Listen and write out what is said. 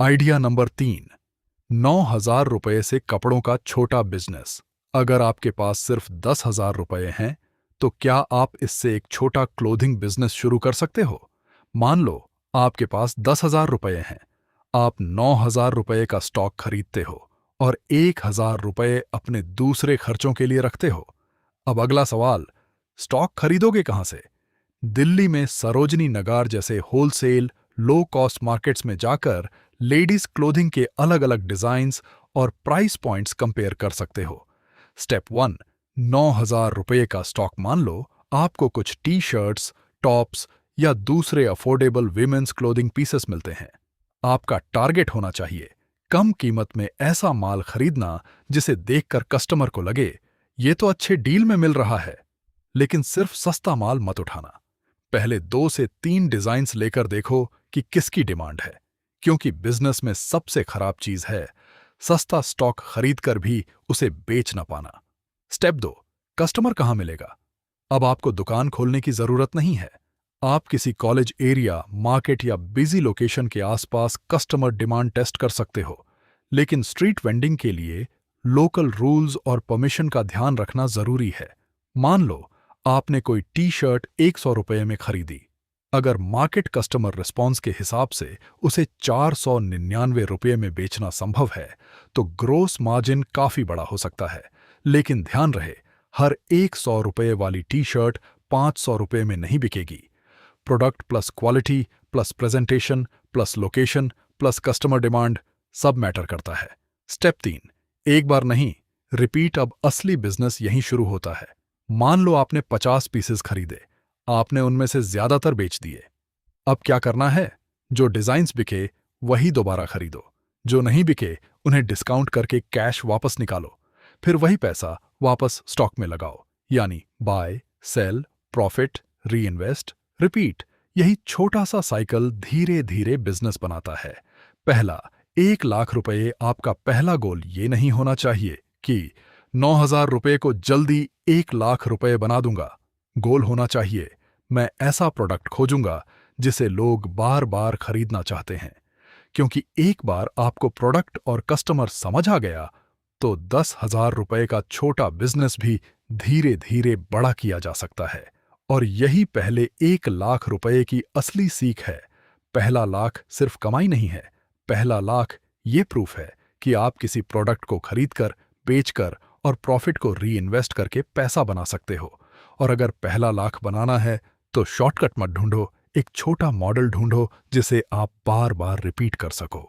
Idea number 3, 9,000 रुपये से कपड़ों का छोटा बिजनेस। अगर आपके पास सिर्फ 10,000 रुपये हैं, तो क्या आप इससे एक छोटा क्लोथिंग बिजनेस शुरू कर सकते हो? मान लो आपके पास 10,000 रुपये हैं, आप 9,000 रुपये का स्टॉक खरीदते हो और 1,000 रुपये अपने दूसरे खर्चों के लिए रखते हो। अब अगला सवाल, स्टॉक खरीदोगे कहां से? दिल्ली में सरोजनी नगर जैसे होलसेल लो कॉस्ट मार्केट्स में जाकर लेडीज क्लोथिंग के अलग अलग डिजाइन्स और प्राइस पॉइंट्स कंपेयर कर सकते हो। स्टेप 1, 9,000 रुपये का स्टॉक मान लो। आपको कुछ टी शर्ट्स, टॉप्स या दूसरे अफोर्डेबल विमेन्स क्लोथिंग पीसेस मिलते हैं। आपका टारगेट होना चाहिए कम कीमत में ऐसा माल खरीदना जिसे देखकर कस्टमर को लगे ये तो अच्छे डील में मिल रहा है। लेकिन सिर्फ सस्ता माल मत उठाना। पहले 2 से 3 डिजाइन्स लेकर देखो कि किसकी डिमांड है, क्योंकि बिजनेस में सबसे खराब चीज है सस्ता स्टॉक खरीदकर भी उसे बेच ना पाना। स्टेप 2, कस्टमर कहां मिलेगा? अब आपको दुकान खोलने की जरूरत नहीं है। आप किसी कॉलेज एरिया, मार्केट या बिजी लोकेशन के आसपास कस्टमर डिमांड टेस्ट कर सकते हो। लेकिन स्ट्रीट वेंडिंग के लिए लोकल रूल्स और परमिशन का ध्यान रखना जरूरी है। मान लो आपने कोई टी शर्ट 100 रुपये में खरीदी। अगर मार्केट कस्टमर रिस्पॉन्स के हिसाब से उसे 499 रुपये में बेचना संभव है, तो ग्रोस मार्जिन काफी बड़ा हो सकता है। लेकिन ध्यान रहे, हर 100 रुपये वाली टी शर्ट 500 रुपये में नहीं बिकेगी। Product plus quality plus presentation plus location plus customer demand सब मैटर करता है। स्टेप 3, एक बार नहीं, रिपीट। अब असली बिजनेस यहीं शुरू होता है। मान लो आपने 50 पीसेस खरीदे, आपने उनमें से ज्यादातर बेच दिए। अब क्या करना है? जो डिजाइन्स बिके वही दोबारा खरीदो, जो नहीं बिके उन्हें डिस्काउंट करके कैश वापस निकालो। फिर वही पैसा वापस स्टॉक में लगाओ, यानी बाय, सेल, प्रॉफिट, री इन्वेस्ट, रिपीट। यही छोटा सा साइकिल धीरे धीरे बिजनेस बनाता है। पहला 1,00,000 रुपये। आपका पहला गोल ये नहीं होना चाहिए कि 9,000 रुपये को जल्दी 1,00,000 रुपये बना दूंगा। गोल होना चाहिए मैं ऐसा प्रोडक्ट खोजूंगा जिसे लोग बार बार खरीदना चाहते हैं। क्योंकि एक बार आपको प्रोडक्ट और कस्टमर समझ आ गया, तो 10,000 रुपये का छोटा बिजनेस भी धीरे धीरे बड़ा किया जा सकता है। और यही पहले 1,00,000 रुपये की असली सीख है। पहला लाख सिर्फ कमाई नहीं है, पहला लाख ये प्रूफ है कि आप किसी प्रोडक्ट को खरीदकर, बेचकर और प्रॉफिट को री इन्वेस्ट करके पैसा बना सकते हो। और अगर पहला लाख बनाना है तो शॉर्टकट मत ढूंढो, एक छोटा मॉडल ढूंढो जिसे आप बार बार रिपीट कर सको।